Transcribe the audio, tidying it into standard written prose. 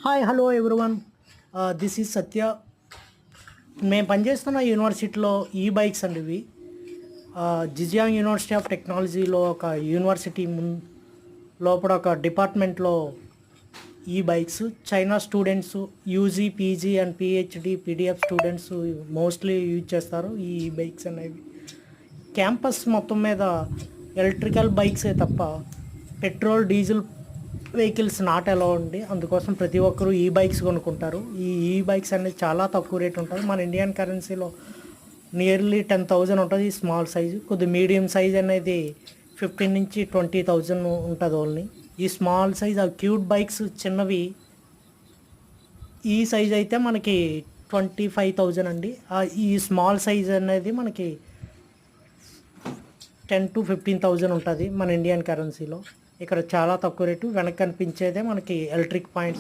Hi hello everyone, this is Satya. మేము పనిచేస్తున్న యూనివర్సిటీలో ఈ బైక్స్ అండి ఇవి. జిజియాంగ్ యూనివర్సిటీ ఆఫ్ టెక్నాలజీలో ఒక యూనివర్సిటీ లోపల ఒక డిపార్ట్మెంట్లో ఈ bikes China students, UG, PG and PhD, PDF students mostly use చేస్తారు ఈ బైక్స్ అనేవి. క్యాంపస్ మొత్తం మీద ఎలక్ట్రికల్ బైక్సే తప్ప petrol, diesel vehicles not allow అండి. అందుకోసం ప్రతి ఒక్కరూ ఈ బైక్స్ కొనుక్కుంటారు. ఈ బైక్స్ అనేది చాలా తక్కువ రేట్ ఉంటుంది. మన ఇండియన్ కరెన్సీలో నియర్లీ 10,000 ఉంటుంది ఈ స్మాల్ సైజు. కొద్ది మీడియం సైజ్ అనేది 15 నుంచి 20,000 ఉంటుంది ఓన్లీ. ఈ స్మాల్ సైజ్ ఆ క్యూట్ బైక్స్ చిన్నవి ఈ సైజ్ అయితే మనకి 25,000 అండి. ఈ స్మాల్ సైజ్ అనేది మనకి 10 to 15,000 ఉంటుంది మన ఇండియన్ కరెన్సీలో. ఇక్కడ చాలా తక్కువ రేటు. వెనక్కి కనిపించేదే మనకి ఎలక్ట్రిక్ పాయింట్స్